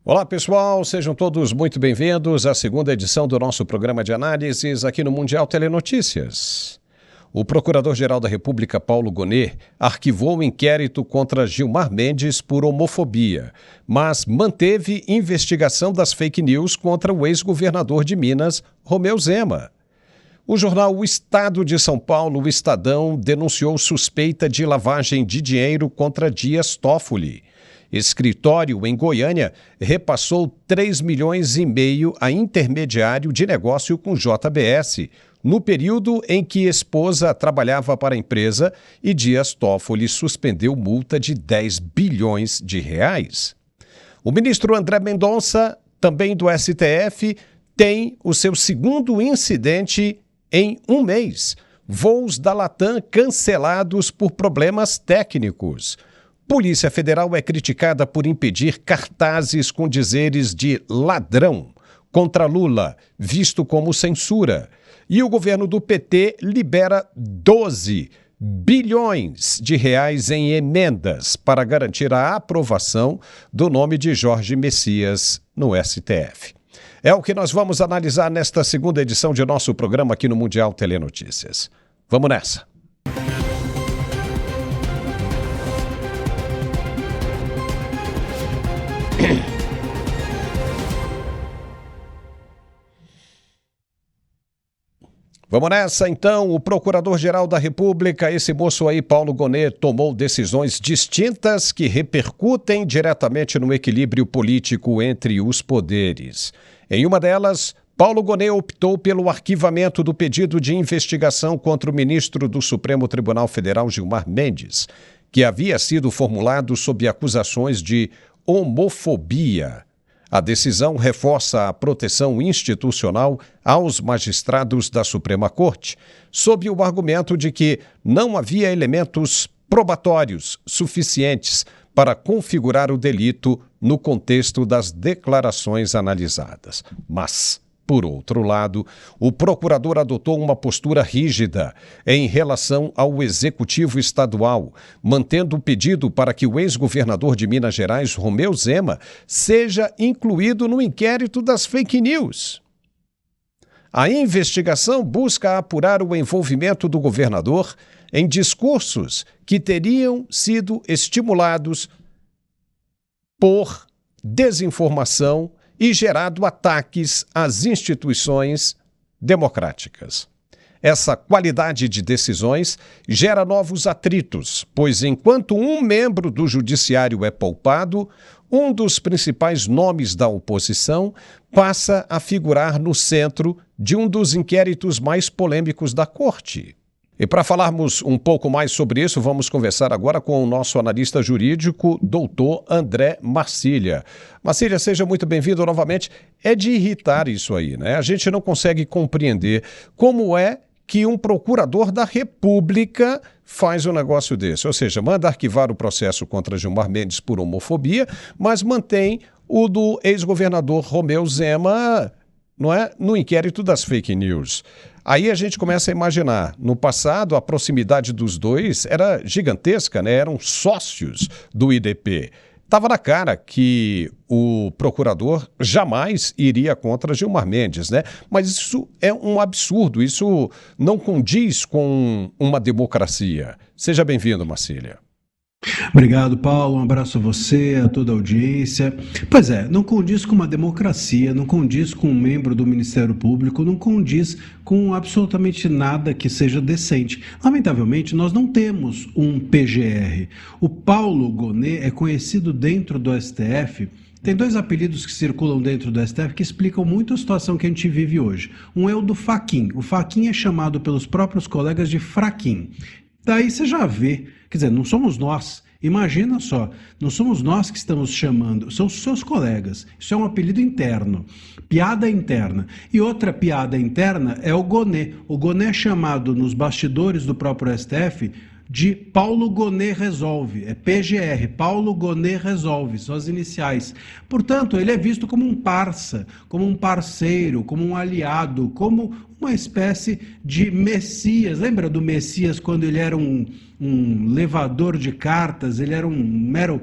Olá pessoal, sejam todos muito bem-vindos à segunda edição do nosso programa de análises aqui no Mundial Telenotícias. O Procurador-Geral da República, Paulo Gonet, arquivou o inquérito contra Gilmar Mendes por homofobia, mas manteve investigação das fake news contra o ex-governador de Minas, Romeu Zema. O jornal O Estado de São Paulo, o Estadão, denunciou suspeita de lavagem de dinheiro contra Dias Toffoli. Escritório em Goiânia repassou 3,5 milhões a intermediário de negócio com JBS, no período em que esposa trabalhava para a empresa e Dias Toffoli suspendeu multa de 10 bilhões de reais. O ministro André Mendonça, também do STF, tem o seu segundo incidente em um mês. Voos da Latam cancelados por problemas técnicos. Polícia Federal é criticada por impedir cartazes com dizeres de ladrão contra Lula, visto como censura. E o governo do PT libera 12 bilhões de reais em emendas para garantir a aprovação do nome de Jorge Messias no STF. É o que nós vamos analisar nesta segunda edição de nosso programa aqui no Mundial Telenotícias. Vamos nessa! Vamos nessa, então. O Procurador-Geral da República, esse moço aí, Paulo Gonet, tomou decisões distintas que repercutem diretamente no equilíbrio político entre os poderes. Em uma delas, Paulo Gonet optou pelo arquivamento do pedido de investigação contra o ministro do Supremo Tribunal Federal, Gilmar Mendes, que havia sido formulado sob acusações de homofobia. A decisão reforça a proteção institucional aos magistrados da Suprema Corte, sob o argumento de que não havia elementos probatórios suficientes para configurar o delito no contexto das declarações analisadas. Mas, por outro lado, o procurador adotou uma postura rígida em relação ao Executivo Estadual, mantendo o pedido para que o ex-governador de Minas Gerais, Romeu Zema, seja incluído no inquérito das fake news. A investigação busca apurar o envolvimento do governador em discursos que teriam sido estimulados por desinformação e gerado ataques às instituições democráticas. Essa qualidade de decisões gera novos atritos, pois enquanto um membro do judiciário é poupado, um dos principais nomes da oposição passa a figurar no centro de um dos inquéritos mais polêmicos da Corte. E para falarmos um pouco mais sobre isso, vamos conversar agora com o nosso analista jurídico, doutor André Marcília. Marcília, seja muito bem-vindo novamente. É de irritar isso aí, né? A gente não consegue compreender como é que um procurador da República faz um negócio desse. Ou seja, manda arquivar o processo contra Gilmar Mendes por homofobia, mas mantém o do ex-governador Romeu Zema, não é, no inquérito das fake news. Aí a gente começa a imaginar, no passado a proximidade dos dois era gigantesca, né? Eram sócios do IDP. Estava na cara que o procurador jamais iria contra Gilmar Mendes, né? Mas isso é um absurdo, isso não condiz com uma democracia. Seja bem-vindo, Marcília. Obrigado, Paulo. Um abraço a você, a toda a audiência. Pois é, não condiz com uma democracia, não condiz com um membro do Ministério Público, não condiz com absolutamente nada que seja decente. Lamentavelmente, nós não temos um PGR. O Paulo Gonet é conhecido dentro do STF. Tem dois apelidos que circulam dentro do STF que explicam muito a situação que a gente vive hoje. Um é o do Faquin. O Faquin é chamado pelos próprios colegas de Fraquin. Daí você já vê, quer dizer, não somos nós, imagina só, não somos nós que estamos chamando, são os seus colegas, isso é um apelido interno, piada interna. E outra piada interna é o Gonet é chamado nos bastidores do próprio STF de Paulo Gonet Resolve, é PGR, Paulo Gonet Resolve, são as iniciais. Portanto, ele é visto como um parça, como um parceiro, como um aliado, como uma espécie de Messias. Lembra do Messias quando ele era um um levador de cartas, ele era um mero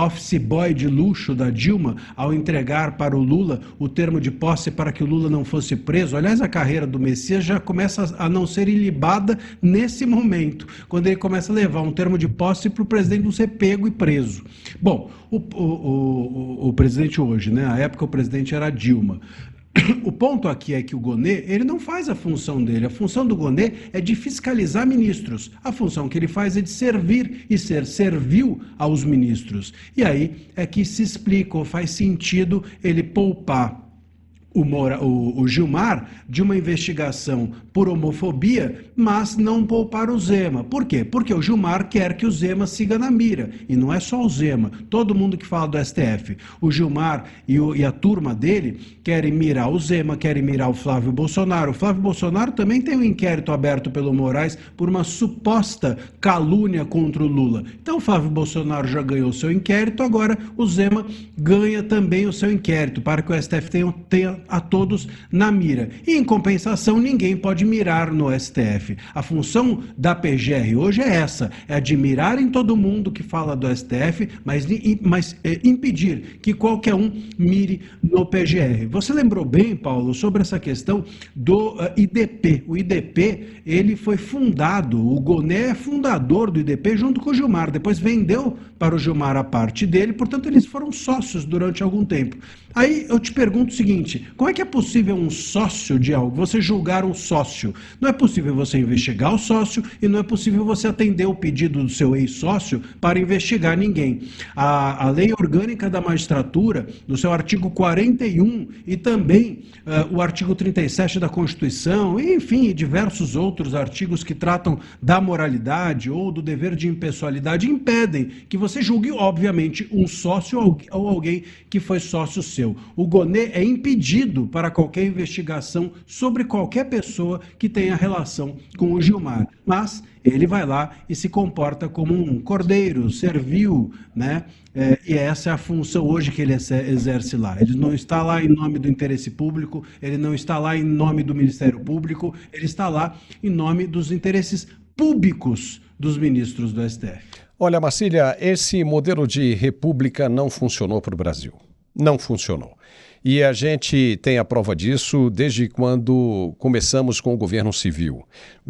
office boy de luxo da Dilma ao entregar para o Lula o termo de posse para que o Lula não fosse preso. Aliás, a carreira do Messias já começa a não ser ilibada nesse momento, quando ele começa a levar um termo de posse para o presidente não ser pego e preso. Bom, o presidente hoje, né? À época o presidente era Dilma. O ponto aqui é que o Gonê, ele não faz a função dele. A função do Gonê é de fiscalizar ministros. A função que ele faz é de servir e ser servil aos ministros. E aí é que se explica ou faz sentido ele poupar o Gilmar de uma investigação por homofobia, mas não poupar o Zema. Por quê? Porque o Gilmar quer que o Zema siga na mira. E não é só o Zema, todo mundo que fala do STF. O Gilmar e a turma dele querem mirar o Zema, querem mirar o Flávio Bolsonaro. O Flávio Bolsonaro também tem um inquérito aberto pelo Moraes por uma suposta calúnia contra o Lula. Então o Flávio Bolsonaro já ganhou o seu inquérito, agora o Zema ganha também o seu inquérito, para que o STF tenha a todos na mira. E, em compensação, ninguém pode mirar no STF. A função da PGR hoje é essa, é a de mirar em todo mundo que fala do STF, mas impedir que qualquer um mire no PGR. Você lembrou bem, Paulo, sobre essa questão do IDP. O IDP, ele foi fundado, o Gonê é fundador do IDP junto com o Gilmar, depois vendeu para o Gilmar a parte dele, portanto eles foram sócios durante algum tempo. Aí eu te pergunto o seguinte, como é que é possível um sócio de algo, você julgar um sócio? Não é possível você investigar o sócio e não é possível você atender o pedido do seu ex-sócio para investigar ninguém. A lei orgânica da magistratura, no seu artigo 41 e também o artigo 37 da Constituição, e, enfim, diversos outros artigos que tratam da moralidade ou do dever de impessoalidade, impedem que você julgue, obviamente, um sócio ou alguém que foi sócio seu. O Gonê é impedido para qualquer investigação sobre qualquer pessoa que tenha relação com o Gilmar, mas ele vai lá e se comporta como um cordeiro, servil, né? E essa é a função hoje que ele exerce lá. Ele não está lá em nome do interesse público, ele não está lá em nome do Ministério Público, ele está lá em nome dos interesses públicos dos ministros do STF. Olha, Marcília, esse modelo de república não funcionou para o Brasil. Não funcionou. E a gente tem a prova disso desde quando começamos com o governo civil.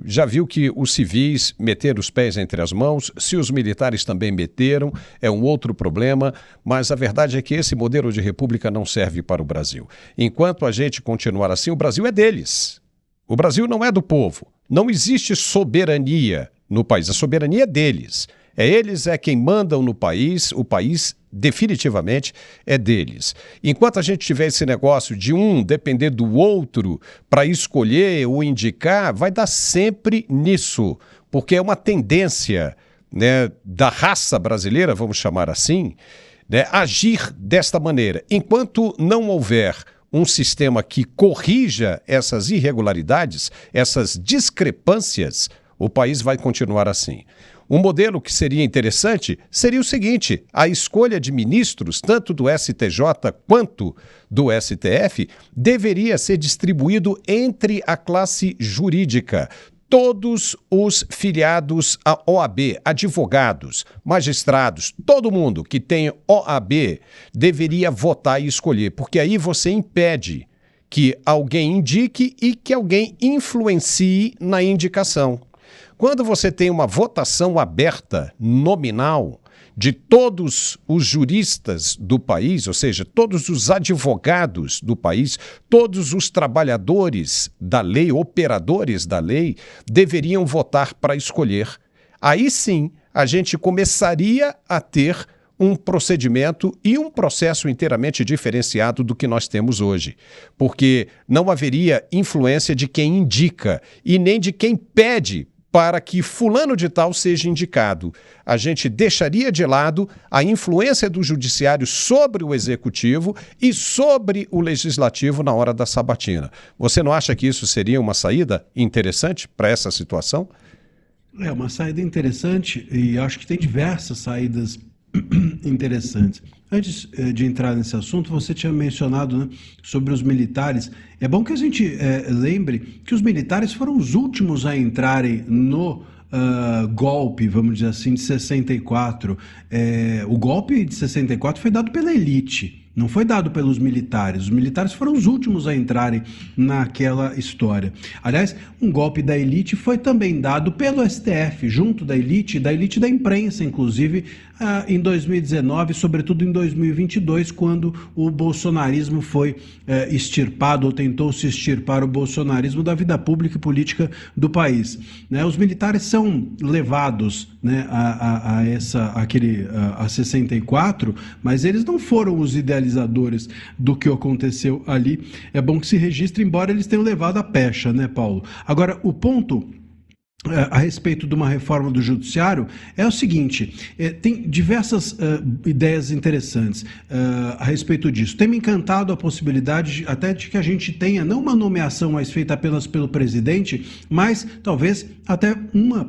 Já viu que os civis meteram os pés entre as mãos, se os militares também meteram, é um outro problema, mas a verdade é que esse modelo de república não serve para o Brasil. Enquanto a gente continuar assim, o Brasil é deles. O Brasil não é do povo. Não existe soberania no país, a soberania é deles. Eles quem mandam no país, o país definitivamente é deles. Enquanto a gente tiver esse negócio de um depender do outro para escolher ou indicar, vai dar sempre nisso, porque é uma tendência, né, da raça brasileira, vamos chamar assim, né, agir desta maneira. Enquanto não houver um sistema que corrija essas irregularidades, essas discrepâncias, o país vai continuar assim. Um modelo que seria interessante seria o seguinte: a escolha de ministros, tanto do STJ quanto do STF, deveria ser distribuído entre a classe jurídica. Todos os filiados à OAB, advogados, magistrados, todo mundo que tem OAB deveria votar e escolher, porque aí você impede que alguém indique e que alguém influencie na indicação. Quando você tem uma votação aberta, nominal, de todos os juristas do país, ou seja, todos os advogados do país, todos os trabalhadores da lei, operadores da lei, deveriam votar para escolher. Aí sim, a gente começaria a ter um procedimento e um processo inteiramente diferenciado do que nós temos hoje, porque não haveria influência de quem indica e nem de quem pede para que fulano de tal seja indicado. A gente deixaria de lado a influência do judiciário sobre o executivo e sobre o legislativo na hora da sabatina. Você não acha que isso seria uma saída interessante para essa situação? É uma saída interessante e acho que tem diversas saídas interessantes. Antes de entrar nesse assunto, você tinha mencionado, né, sobre os militares. É bom que a gente lembre que os militares foram os últimos a entrarem no golpe, vamos dizer assim, de 64. O golpe de 64 foi dado pela elite. Não foi dado pelos militares. Os militares foram os últimos a entrarem naquela história. Aliás, um golpe da elite foi também dado pelo STF, junto da elite da imprensa, inclusive, em 2019, sobretudo em 2022, quando o bolsonarismo foi extirpado, ou tentou se extirpar o bolsonarismo da vida pública e política do país. Os militares são levados, né, a 64, mas eles não foram os idealizadores do que aconteceu ali. É bom que se registre, embora eles tenham levado a pecha, né, Paulo? Agora, o ponto a respeito de uma reforma do judiciário é o seguinte, tem diversas ideias interessantes a respeito disso. Tem me encantado a possibilidade até de que a gente tenha não uma nomeação mais feita apenas pelo presidente, mas talvez até uma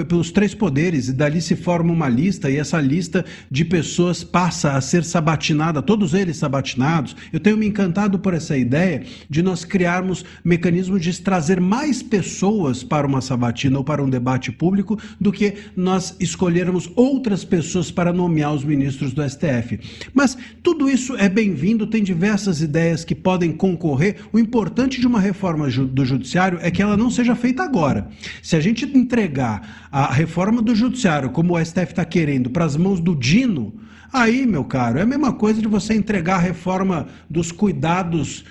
pelos três poderes, e dali se forma uma lista, e essa lista de pessoas passa a ser sabatinada, todos eles sabatinados. Eu tenho me encantado por essa ideia de nós criarmos mecanismos de trazer mais pessoas para uma sabatina ou para um debate público do que nós escolhermos outras pessoas para nomear os ministros do STF. Mas tudo isso é bem-vindo, tem diversas ideias que podem concorrer. O importante de uma reforma do judiciário é que ela não seja feita agora. Se a gente entregar a reforma do judiciário, como o STF está querendo, para as mãos do Dino, aí, meu caro, é a mesma coisa de você entregar a reforma dos cuidados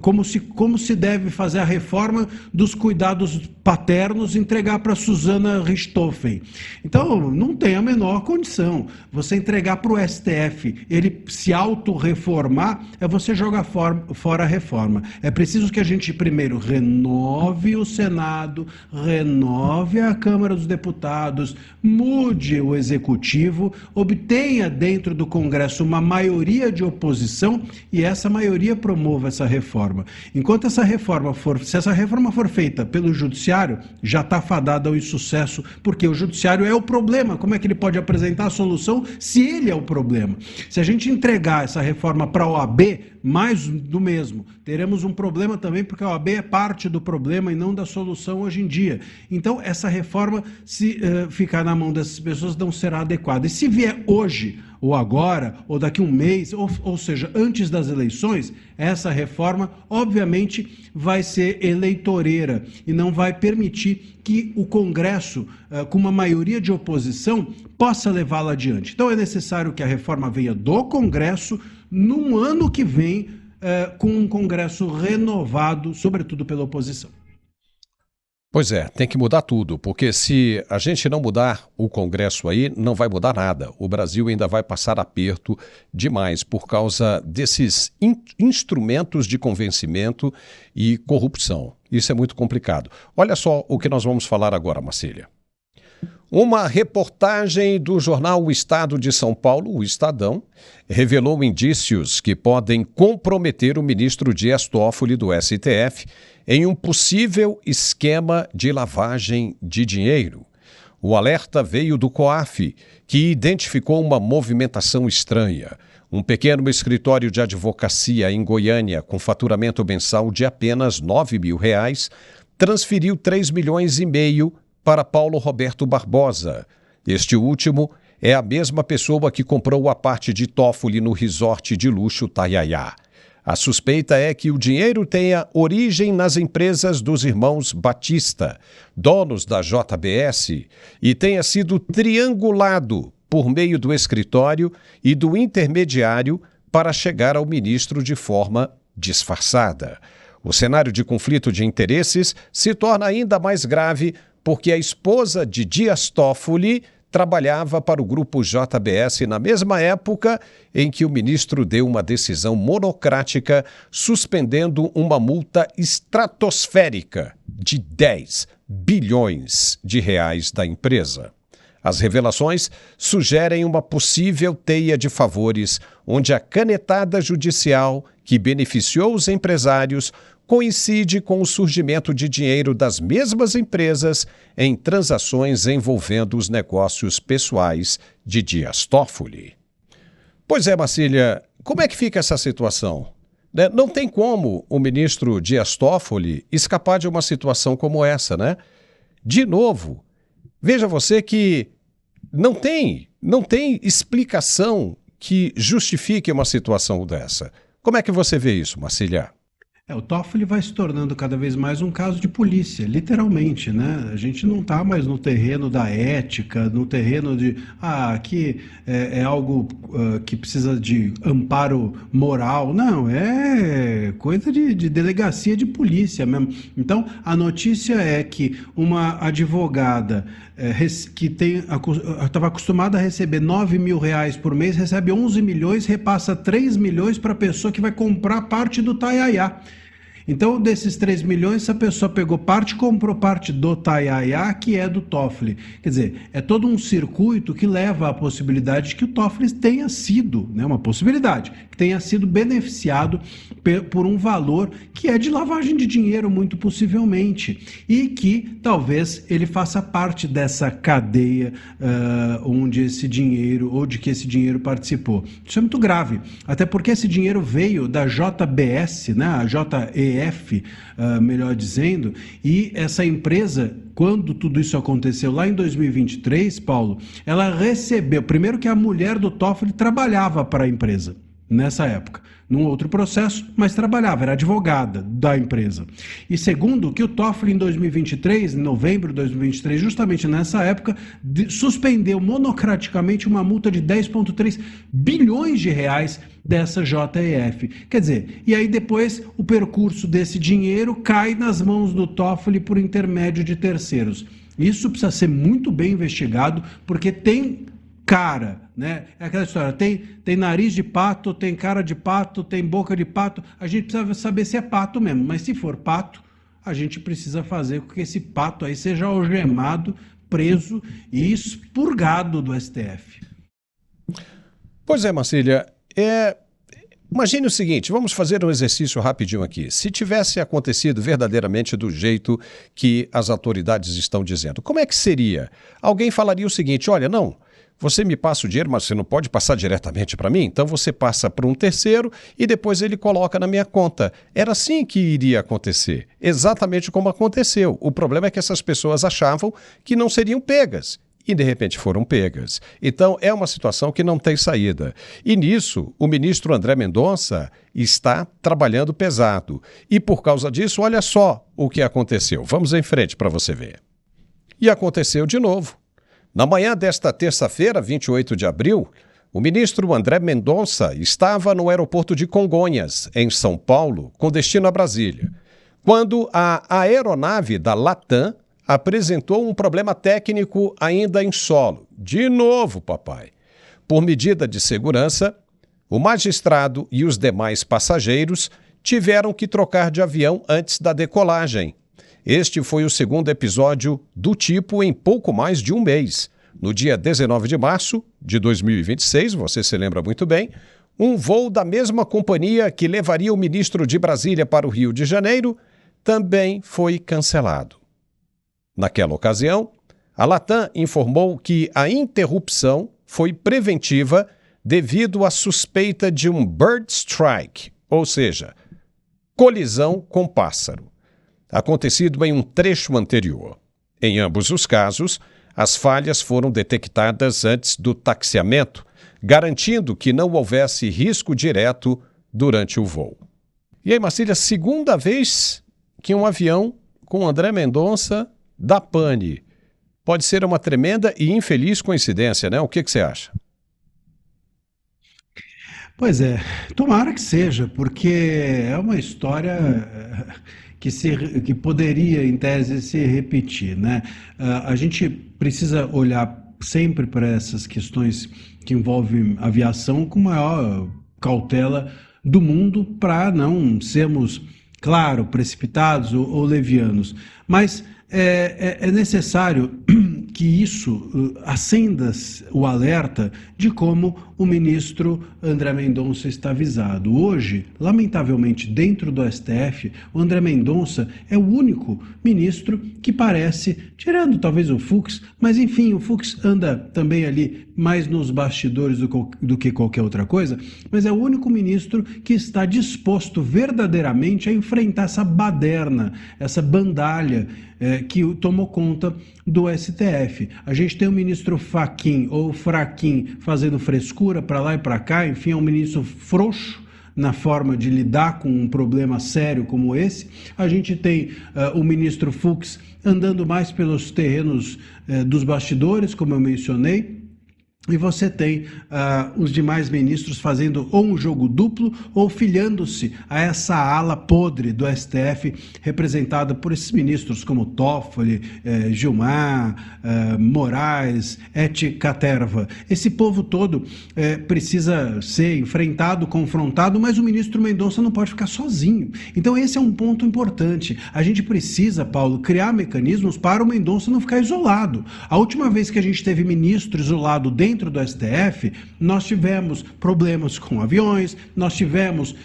como se deve fazer a reforma dos cuidados paternos, entregar para Susana Richthofen. Então, não tem a menor condição. Você entregar para o STF, ele se autorreformar, é você jogar fora a reforma. É preciso que a gente primeiro renove o Senado, renove a Câmara dos Deputados, mude o Executivo, obtenha dentro do Congresso uma maioria de oposição e essa maioria promova essa reforma. Enquanto se essa reforma for feita pelo Judiciário, já está fadada ao insucesso, porque o Judiciário é o problema. Como é que ele pode apresentar a solução se ele é o problema? Se a gente entregar essa reforma para a OAB, mais do mesmo. Teremos um problema também, porque a OAB é parte do problema e não da solução hoje em dia. Então, essa reforma, se ficar na mão dessas pessoas, não será adequada. E se vier hoje, ou agora, ou daqui a um mês, ou seja, antes das eleições, essa reforma, obviamente, vai ser eleitoreira e não vai permitir que o Congresso, com uma maioria de oposição, possa levá-la adiante. Então, é necessário que a reforma venha do Congresso num ano que vem, com um Congresso renovado, sobretudo pela oposição. Pois é, tem que mudar tudo, porque se a gente não mudar o Congresso aí, não vai mudar nada. O Brasil ainda vai passar aperto demais por causa desses instrumentos de convencimento e corrupção. Isso é muito complicado. Olha só o que nós vamos falar agora, Marcília. Uma reportagem do jornal O Estado de São Paulo, o Estadão, revelou indícios que podem comprometer o ministro Dias Toffoli do STF em um possível esquema de lavagem de dinheiro. O alerta veio do COAF, que identificou uma movimentação estranha. Um pequeno escritório de advocacia em Goiânia, com faturamento mensal de apenas R$ 9.000, transferiu 3,5 milhões para Paulo Roberto Barbosa. Este último é a mesma pessoa que comprou a parte de Toffoli no resort de luxo Taiaiá. A suspeita é que o dinheiro tenha origem nas empresas dos irmãos Batista, donos da JBS, e tenha sido triangulado por meio do escritório e do intermediário para chegar ao ministro de forma disfarçada. O cenário de conflito de interesses se torna ainda mais grave porque a esposa de Dias Toffoli trabalhava para o grupo JBS na mesma época em que o ministro deu uma decisão monocrática suspendendo uma multa estratosférica de 10 bilhões de reais da empresa. As revelações sugerem uma possível teia de favores, onde a canetada judicial que beneficiou os empresários coincide com o surgimento de dinheiro das mesmas empresas em transações envolvendo os negócios pessoais de Dias Toffoli. Pois é, Marcília, como é que fica essa situação? Não tem como o ministro Dias Toffoli escapar de uma situação como essa, né? De novo, veja você que não tem explicação que justifique uma situação dessa. Como é que você vê isso, Marcília? O Toffoli vai se tornando cada vez mais um caso de polícia, literalmente, né? A gente não está mais no terreno da ética, no terreno de, aqui é algo que precisa de amparo moral. Não, é coisa de delegacia de polícia mesmo. Então, a notícia é que uma advogada que estava acostumada a receber R$ 9.000 por mês, recebe 11 milhões, repassa 3 milhões para a pessoa que vai comprar parte do Taiaiá. Então, desses 3 milhões, essa pessoa pegou parte, comprou parte do Taiaiá, que é do Toffoli. Quer dizer, é todo um circuito que leva à possibilidade de que o Toffoli tenha sido, né, uma possibilidade, que tenha sido beneficiado por um valor que é de lavagem de dinheiro, muito possivelmente, e que talvez ele faça parte dessa cadeia onde esse dinheiro, ou de que esse dinheiro participou. Isso é muito grave, até porque esse dinheiro veio da JBS, né, a JEF, melhor dizendo, e essa empresa, quando tudo isso aconteceu lá em 2023, Paulo, ela recebeu, primeiro que a mulher do Toffoli trabalhava para a empresa, nessa época, num outro processo, mas trabalhava, era advogada da empresa. E segundo, que o Toffoli em 2023, em novembro de 2023, justamente nessa época, suspendeu monocraticamente uma multa de 10,3 bilhões de reais dessa JEF. Quer dizer, e aí depois o percurso desse dinheiro cai nas mãos do Toffoli por intermédio de terceiros. Isso precisa ser muito bem investigado, porque tem cara, né? É aquela história, tem nariz de pato, tem cara de pato, tem boca de pato. A gente precisa saber se é pato mesmo, mas se for pato, a gente precisa fazer com que esse pato aí seja algemado, preso e expurgado do STF. Pois é, Marcília, imagine o seguinte, vamos fazer um exercício rapidinho aqui. Se tivesse acontecido verdadeiramente do jeito que as autoridades estão dizendo, como é que seria? Alguém falaria o seguinte, olha, não, você me passa o dinheiro, mas você não pode passar diretamente para mim, então você passa para um terceiro e depois ele coloca na minha conta. Era assim que iria acontecer, exatamente como aconteceu. O problema é que essas pessoas achavam que não seriam pegas. E, de repente, foram pegas. Então, é uma situação que não tem saída. E, nisso, o ministro André Mendonça está trabalhando pesado. E, por causa disso, olha só o que aconteceu. Vamos em frente para você ver. E aconteceu de novo. Na manhã desta terça-feira, 28 de abril, o ministro André Mendonça estava no aeroporto de Congonhas, em São Paulo, com destino a Brasília, quando a aeronave da Latam apresentou um problema técnico ainda em solo. De novo, papai. Por medida de segurança, o magistrado e os demais passageiros tiveram que trocar de avião antes da decolagem. Este foi o segundo episódio do tipo em pouco mais de um mês. No dia 19 de março de 2026, você se lembra muito bem, um voo da mesma companhia que levaria o ministro de Brasília para o Rio de Janeiro também foi cancelado. Naquela ocasião, a Latam informou que a interrupção foi preventiva devido à suspeita de um bird strike, ou seja, colisão com pássaro, acontecido em um trecho anterior. Em ambos os casos, as falhas foram detectadas antes do taxiamento, garantindo que não houvesse risco direto durante o voo. E aí, Marcília, segunda vez que um avião com André Mendonça da pane. Pode ser uma tremenda e infeliz coincidência, né? O que você acha? Pois é, tomara que seja, porque é uma história que poderia, em tese, se repetir, né? A gente precisa olhar sempre para essas questões que envolvem aviação com maior cautela do mundo para não sermos, claro, precipitados ou levianos. Mas é necessário que isso acenda o alerta de como o ministro André Mendonça está avisado. Hoje, lamentavelmente, dentro do STF, o André Mendonça é o único ministro que parece, tirando talvez o Fux, mas enfim, o Fux anda também ali mais nos bastidores do que qualquer outra coisa, mas é o único ministro que está disposto verdadeiramente a enfrentar essa baderna, essa bandalha que tomou conta do STF. A gente tem o ministro Fachin ou Fraquim fazendo frescura para lá e para cá, enfim, é um ministro frouxo na forma de lidar com um problema sério como esse. A gente tem o ministro Fux andando mais pelos terrenos dos bastidores, como eu mencionei, e você tem os demais ministros fazendo ou um jogo duplo ou filiando-se a essa ala podre do STF, representada por esses ministros como Toffoli, Gilmar, Moraes, et caterva. Esse povo todo precisa ser enfrentado, confrontado, mas o ministro Mendonça não pode ficar sozinho. Então esse é um ponto importante. A gente precisa, Paulo, criar mecanismos para o Mendonça não ficar isolado. A última vez que a gente teve ministro isolado dentro do STF, nós tivemos problemas com aviões, nós tivemos,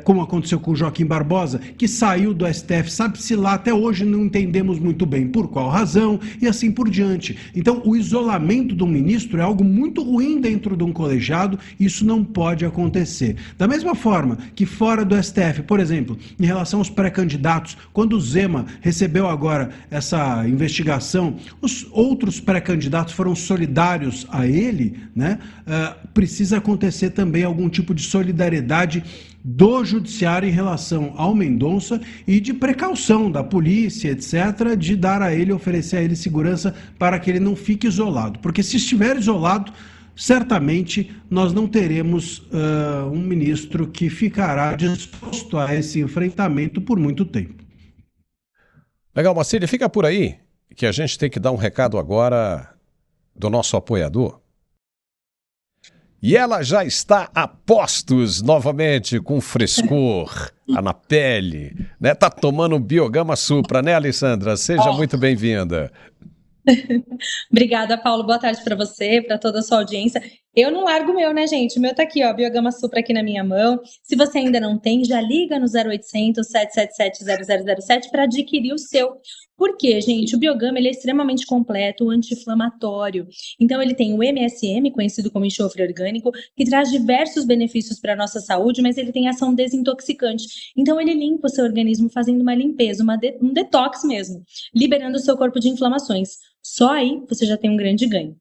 como aconteceu com o Joaquim Barbosa, que saiu do STF, sabe-se lá, até hoje não entendemos muito bem por qual razão, e assim por diante. Então, o isolamento do ministro é algo muito ruim dentro de um colegiado, isso não pode acontecer. Da mesma forma que fora do STF, por exemplo, em relação aos pré-candidatos, quando o Zema recebeu agora essa investigação, os outros pré-candidatos foram solidários a ele, né? Precisa acontecer também algum tipo de solidariedade do judiciário em relação ao Mendonça e de precaução da polícia, etc., de dar a ele, oferecer a ele segurança para que ele não fique isolado. Porque se estiver isolado, certamente nós não teremos um ministro que ficará disposto a esse enfrentamento por muito tempo. Legal, Marcília, fica por aí, que a gente tem que dar um recado agora do nosso apoiador. E ela já está a postos novamente, com frescor, na pele, né? Tá tomando Biogama Supra, né, Alessandra? Seja muito bem-vinda. Obrigada, Paulo. Boa tarde para você, para toda a sua audiência. Eu não largo o meu, né, gente? O meu tá aqui, ó, Biogama Supra aqui na minha mão. Se você ainda não tem, já liga no 0800 777 0007 para adquirir o seu. Por quê, gente? O Biogama ele é extremamente completo, anti-inflamatório. Então, ele tem o MSM, conhecido como enxofre orgânico, que traz diversos benefícios para a nossa saúde, mas ele tem ação desintoxicante. Então, ele limpa o seu organismo fazendo uma limpeza, um detox mesmo, liberando o seu corpo de inflamações. Só aí você já tem um grande ganho.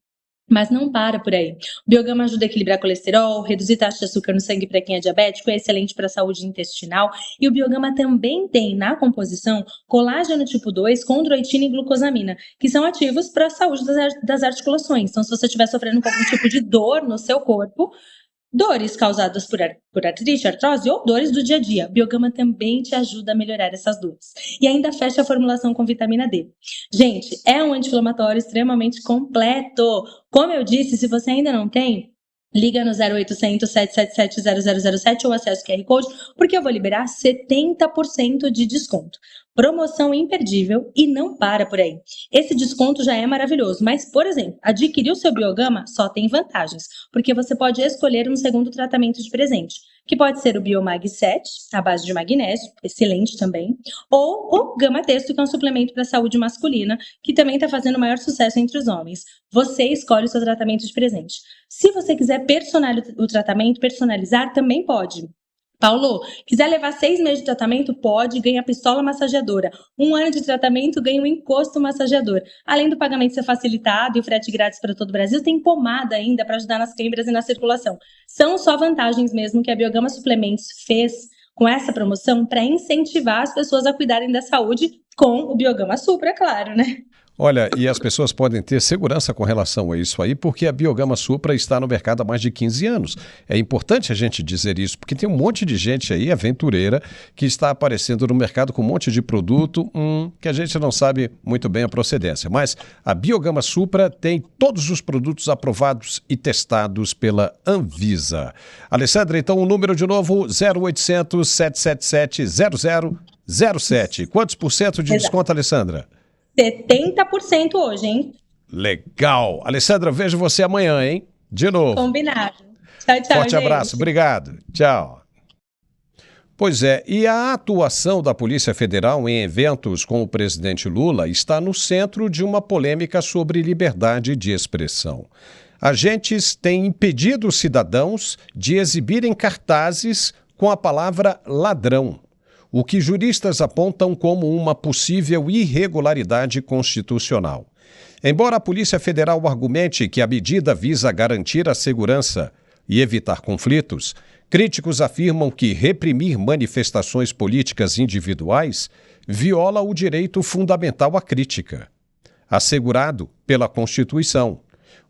Mas não para por aí. O Biogama ajuda a equilibrar colesterol, reduzir taxa de açúcar no sangue para quem é diabético, é excelente para a saúde intestinal. E o Biogama também tem na composição colágeno tipo 2, condroitina e glucosamina, que são ativos para a saúde das articulações. Então, se você estiver sofrendo com algum tipo de dor no seu corpo, dores causadas por artrite, artrose ou dores do dia a dia, Biogama também te ajuda a melhorar essas dores. E ainda fecha a formulação com vitamina D. Gente, é um anti-inflamatório extremamente completo. Como eu disse, se você ainda não tem, liga no 0800 777 0007 ou acesse o QR Code, porque eu vou liberar 70% de desconto. Promoção imperdível e não para por aí. Esse desconto já é maravilhoso, mas, por exemplo, adquirir o seu Biogama só tem vantagens, porque você pode escolher um segundo tratamento de presente, que pode ser o Biomag 7, à base de magnésio, excelente também, ou o Gama Texto, que é um suplemento para a saúde masculina, que também está fazendo maior sucesso entre os homens. Você escolhe o seu tratamento de presente. Se você quiser personalizar, também pode. Paulo, quiser levar 6 meses de tratamento, pode, ganha pistola massageadora. 1 ano de tratamento, ganha um encosto massageador. Além do pagamento ser facilitado e o frete grátis para todo o Brasil, tem pomada ainda para ajudar nas câimbras e na circulação. São só vantagens mesmo que a Biogama Suplementos fez com essa promoção para incentivar as pessoas a cuidarem da saúde com o Biogama Supra, claro, né? Olha, e as pessoas podem ter segurança com relação a isso aí, porque a Biogama Supra está no mercado há mais de 15 anos. É importante a gente dizer isso, porque tem um monte de gente aí, aventureira, que está aparecendo no mercado com um monte de produto que a gente não sabe muito bem a procedência. Mas a Biogama Supra tem todos os produtos aprovados e testados pela Anvisa. Alessandra, então o número de novo, 0800 777 0007. Quantos por cento de desconto, Alessandra? 70% hoje, hein? Legal. Alessandra, vejo você amanhã, hein? De novo. Combinado. Tchau, tchau, Forte gente. abraço. Obrigado. Tchau. Pois é, e a atuação da Polícia Federal em eventos com o presidente Lula está no centro de uma polêmica sobre liberdade de expressão. Agentes têm impedido cidadãos de exibirem cartazes com a palavra ladrão. o que juristas apontam como uma possível irregularidade constitucional. Embora a Polícia Federal argumente que a medida visa garantir a segurança e evitar conflitos, críticos afirmam que reprimir manifestações políticas individuais viola o direito fundamental à crítica, assegurado pela Constituição.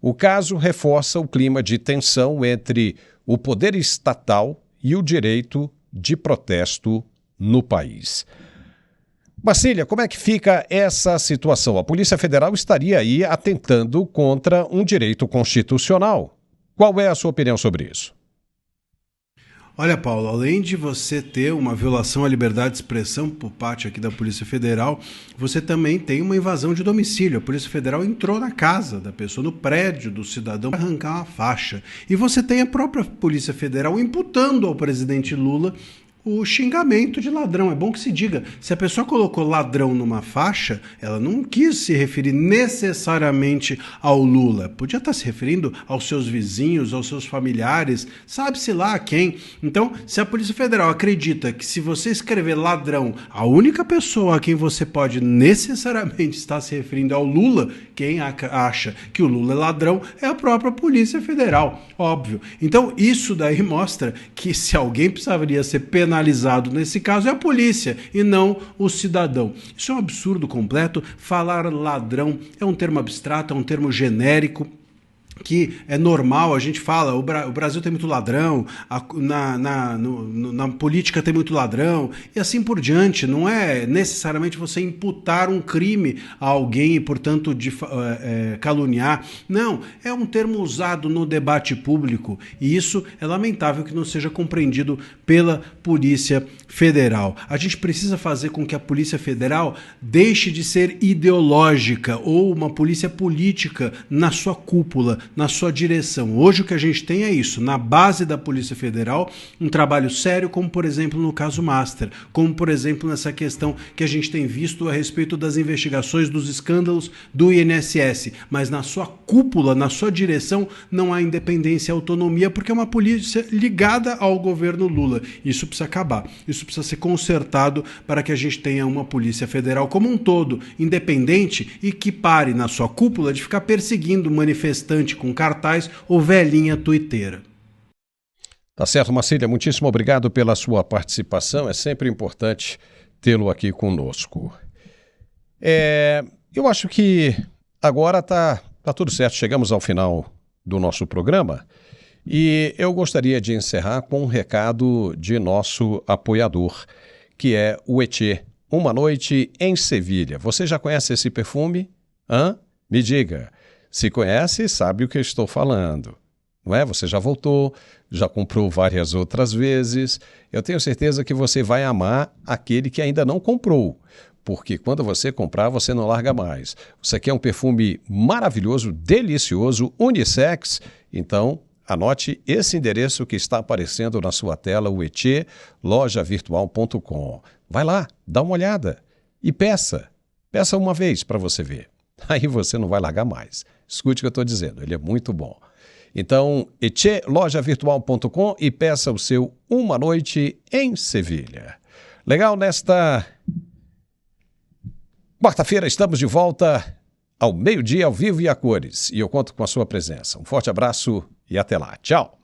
O caso reforça o clima de tensão entre o poder estatal e o direito de protesto no país. Marcília, como é que fica essa situação? A Polícia Federal estaria aí atentando contra um direito constitucional. Qual é a sua opinião sobre isso? Olha, Paulo, além de você ter uma violação à liberdade de expressão por parte aqui da Polícia Federal, você também tem uma invasão de domicílio. A Polícia Federal entrou na casa da pessoa, no prédio do cidadão, para arrancar uma faixa. E você tem a própria Polícia Federal imputando ao presidente Lula o xingamento de ladrão. É bom que se diga, se a pessoa colocou ladrão numa faixa, ela não quis se referir necessariamente ao Lula. Podia estar se referindo aos seus vizinhos, aos seus familiares, sabe-se lá a quem. Então, se a Polícia Federal acredita que se você escrever ladrão, a única pessoa a quem você pode necessariamente estar se referindo é ao Lula, quem acha que o Lula é ladrão é a própria Polícia Federal, óbvio. Então, isso daí mostra que se alguém precisaria ser penalizado nesse caso é a polícia e não o cidadão. Isso é um absurdo completo. Falar ladrão é um termo abstrato, é um termo genérico, que é normal, a gente fala, o Brasil tem muito ladrão, na política tem muito ladrão, e assim por diante. Não é necessariamente você imputar um crime a alguém e, portanto, caluniar. Não, é um termo usado no debate público, e isso é lamentável que não seja compreendido pela Polícia Federal. A gente precisa fazer com que a Polícia Federal deixe de ser ideológica ou uma polícia política na sua cúpula, na sua direção. Hoje o que a gente tem é isso, na base da Polícia Federal, um trabalho sério, como por exemplo no caso Master, como por exemplo nessa questão que a gente tem visto a respeito das investigações dos escândalos do INSS, mas na sua cúpula, na sua direção, não há independência e autonomia, porque é uma polícia ligada ao governo Lula. Isso precisa acabar, isso precisa ser consertado para que a gente tenha uma Polícia Federal como um todo, independente e que pare na sua cúpula de ficar perseguindo manifestante com cartaz ou velhinha tuiteira. Tá certo, Marcília, muitíssimo obrigado pela sua participação, é sempre importante tê-lo aqui conosco. Eu acho que agora tá tudo certo, chegamos ao final do nosso programa e eu gostaria de encerrar com um recado de nosso apoiador, que é o Etché, Uma Noite em Sevilha. Você já conhece esse perfume? Me diga. Se conhece, sabe o que eu estou falando, não é? Você já voltou, já comprou várias outras vezes. Eu tenho certeza que você vai amar aquele que ainda não comprou, porque quando você comprar, você não larga mais. Você quer um perfume maravilhoso, delicioso, unissex? Então, anote esse endereço que está aparecendo na sua tela, o Etché, lojavirtual.com. Vai lá, dá uma olhada e peça. Peça uma vez para você ver. Aí você não vai largar mais. Escute o que eu estou dizendo, ele é muito bom. Então, Etché, lojavirtual.com e peça o seu Uma Noite em Sevilha. Legal, nesta quarta-feira estamos de volta ao meio-dia, ao vivo e a cores. E eu conto com a sua presença. Um forte abraço e até lá. Tchau!